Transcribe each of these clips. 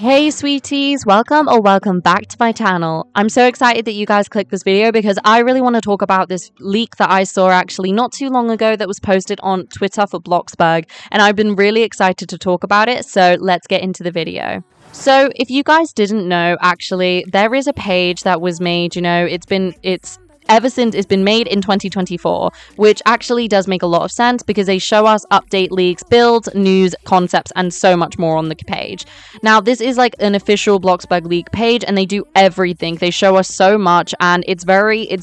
Hey sweeties, welcome back to my channel. I'm so excited that you guys clicked this video because I really want to talk about this leak that I saw actually not too long ago that was posted on Twitter for Bloxburg, and I've been really excited to talk about it, so let's get into the video. So if you guys didn't know, actually, there is a page that was made, ever since it's been made in 2024, which actually does make a lot of sense because they show us update leaks, builds, news, concepts, and so much more on the page. Now, this is like an official Bloxburg leak page, and they do everything. They show us so much, and it's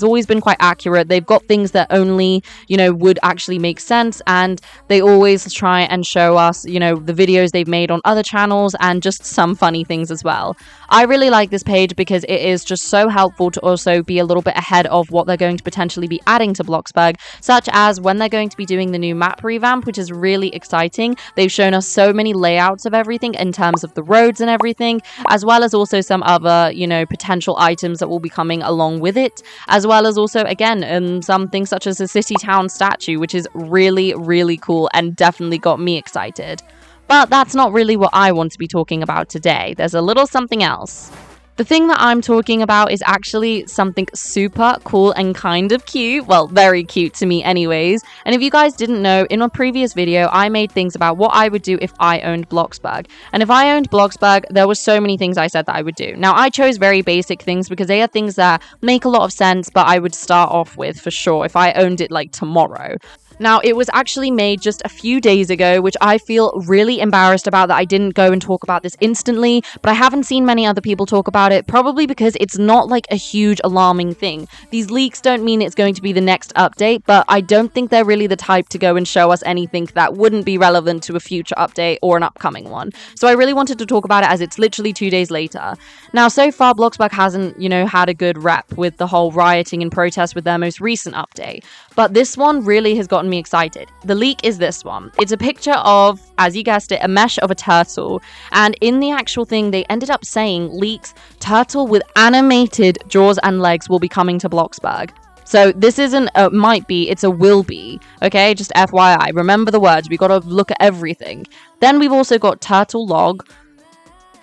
always been quite accurate. They've got things that only, would actually make sense, and they always try and show us, the videos they've made on other channels and just some funny things as well. I really like this page because it is just so helpful to also be a little bit ahead of what they're going to potentially be adding to Bloxburg, such as when they're going to be doing the new map revamp, which is really exciting. They've shown us so many layouts of everything in terms of the roads and everything, as well as also some other, potential items that will be coming along with it, as well as also, again, some things such as a city town statue, which is really, really cool and definitely got me excited. But that's not really what I want to be talking about today. There's a little something else. The thing that I'm talking about is actually something super cool and kind of cute. Well, very cute to me anyways. And if you guys didn't know, in a previous video, I made things about what I would do if I owned Bloxburg. And if I owned Bloxburg, there were so many things I said that I would do. Now, I chose very basic things because they are things that make a lot of sense, but I would start off with for sure if I owned it like tomorrow. Now, it was actually made just a few days ago, which I feel really embarrassed about that I didn't go and talk about this instantly, but I haven't seen many other people talk about it, probably because it's not like a huge alarming thing. These leaks don't mean it's going to be the next update, but I don't think they're really the type to go and show us anything that wouldn't be relevant to a future update or an upcoming one. So I really wanted to talk about it as it's literally 2 days later. Now, so far, Bloxburg hasn't, had a good rep with the whole rioting and protest with their most recent update, but this one really has gotten me excited. The leak is this one. It's a picture of, as you guessed it, a mesh of a turtle, and in the actual thing they ended up saying leaks turtle with animated jaws and legs will be coming to Bloxburg. So this isn't a might be, it's a will be, okay? Just FYI, remember the words, we gotta look at everything. Then we've also got turtle log,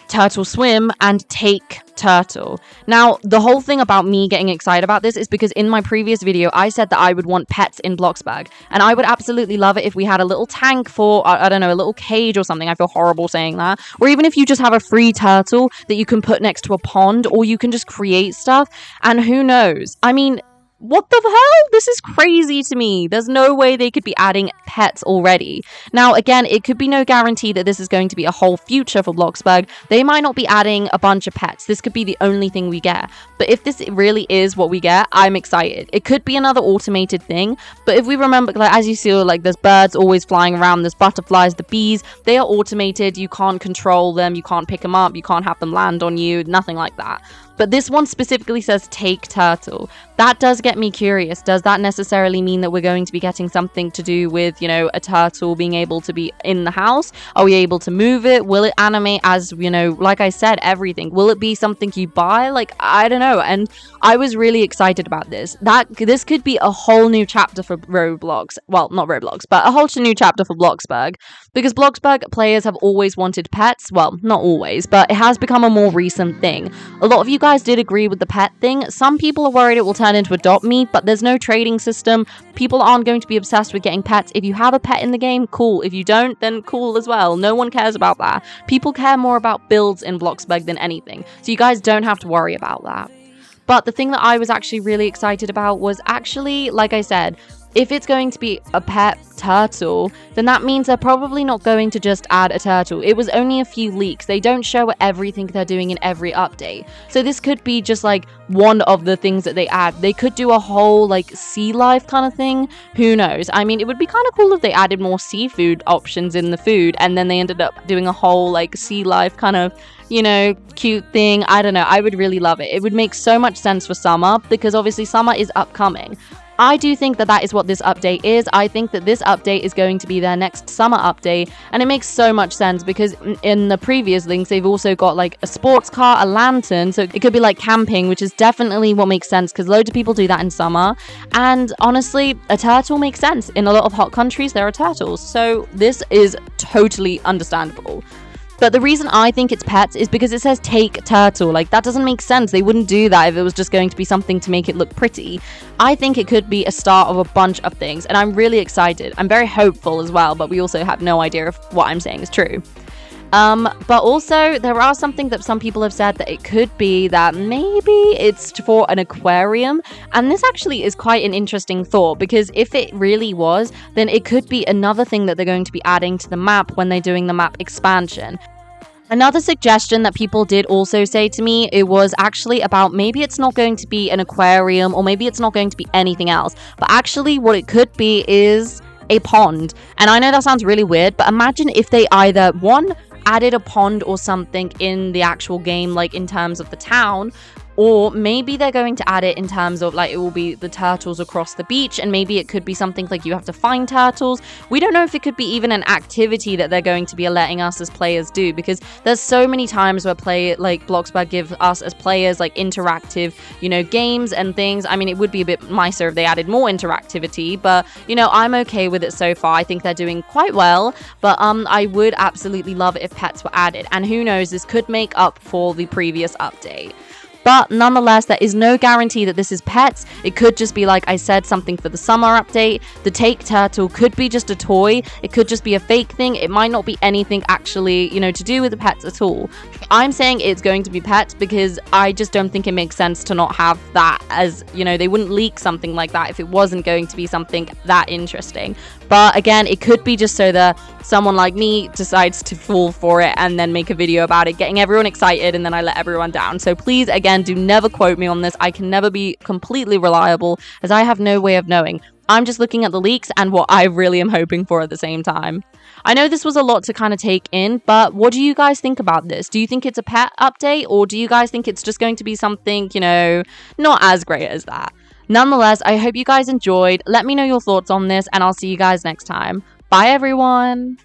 turtle swim, and take turtle. Now, the whole thing about me getting excited about this is because in my previous video, I said that I would want pets in Bloxburg, and I would absolutely love it if we had a little tank for, I don't know, a little cage or something. I feel horrible saying that. Or even if you just have a free turtle that you can put next to a pond, or you can just create stuff, and who knows? I mean, what the hell? This is crazy to me. There's no way they could be adding pets already. Now, again, it could be no guarantee that this is going to be a whole future for Bloxburg. They might not be adding a bunch of pets. This could be the only thing we get. But if this really is what we get, I'm excited. It could be another automated thing. But if we remember, like, as you see, like, there's birds always flying around. There's butterflies, the bees. They are automated. You can't control them. You can't pick them up. You can't have them land on you. Nothing like that. But this one specifically says take turtle. That does get me curious. Does that necessarily mean that we're going to be getting something to do with, a turtle being able to be in the house? Are we able to move it? Will it animate as, like I said, everything? Will it be something you buy? Like, I don't know. And I was really excited about this. This could be a whole new chapter for Roblox. Well, not Roblox, but a whole new chapter for Bloxburg. Because Bloxburg players have always wanted pets. Well, not always, but it has become a more recent thing. A lot of you guys did agree with the pet thing. Some people are worried it will turn into Adopt Me, but there's no trading system. People aren't going to be obsessed with getting pets. If you have a pet in the game, cool. If you don't, then cool as well. No one cares about that. People care more about builds in Bloxburg than anything, so you guys don't have to worry about that. But the thing that I was actually really excited about was actually, like I said, if it's going to be a pet turtle, then that means they're probably not going to just add a turtle. It was only a few leaks. They don't show everything they're doing in every update. So this could be just like one of the things that they add. They could do a whole like sea life kind of thing. Who knows? I mean, it would be kind of cool if they added more seafood options in the food and then they ended up doing a whole like sea life kind of, cute thing. I don't know. I would really love it. It would make so much sense for summer because obviously summer is upcoming. I do think that is what this update is. I think that this update is going to be their next summer update, and it makes so much sense because in the previous links, they've also got like a sports car, a lantern, so it could be like camping, which is definitely what makes sense because loads of people do that in summer. And honestly, a turtle makes sense. In a lot of hot countries, there are turtles, so this is totally understandable. But the reason I think it's pets is because it says take turtle. Like, that doesn't make sense. They wouldn't do that if it was just going to be something to make it look pretty. I think it could be a start of a bunch of things, and I'm really excited. I'm very hopeful as well, but we also have no idea if what I'm saying is true. But also there are something that some people have said that it could be that maybe it's for an aquarium, and this actually is quite an interesting thought, because if it really was, then it could be another thing that they're going to be adding to the map when they're doing the map expansion. Another suggestion that people did also say to me, it was actually about maybe it's not going to be an aquarium, or maybe it's not going to be anything else, but actually what it could be is a pond. And I know that sounds really weird, but imagine if they either, one, added a pond or something in the actual game, like in terms of the town, or maybe they're going to add it in terms of like it will be the turtles across the beach, and maybe it could be something like you have to find turtles. We don't know if it could be even an activity that they're going to be letting us as players do, because there's so many times where Bloxburg give us as players like interactive, games and things. I mean, it would be a bit nicer if they added more interactivity, but I'm okay with it so far. I think they're doing quite well, but I would absolutely love it if pets were added, and who knows, this could make up for the previous update. But nonetheless, there is no guarantee that this is pets. It could just be, like I said, something for the summer update. The take turtle could be just a toy. It could just be a fake thing. It might not be anything actually, to do with the pets at all. I'm saying it's going to be pets because I just don't think it makes sense to not have that as, they wouldn't leak something like that if it wasn't going to be something that interesting. But again, it could be just so that someone like me decides to fall for it and then make a video about it, getting everyone excited, and then I let everyone down. So please, again, do never quote me on this. I can never be completely reliable, as I have no way of knowing. I'm just looking at the leaks and what I really am hoping for at the same time. I know this was a lot to kind of take in, but what do you guys think about this? Do you think it's a pet update, or do you guys think it's just going to be something, not as great as that? Nonetheless, I hope you guys enjoyed. Let me know your thoughts on this, and I'll see you guys next time. Bye, everyone!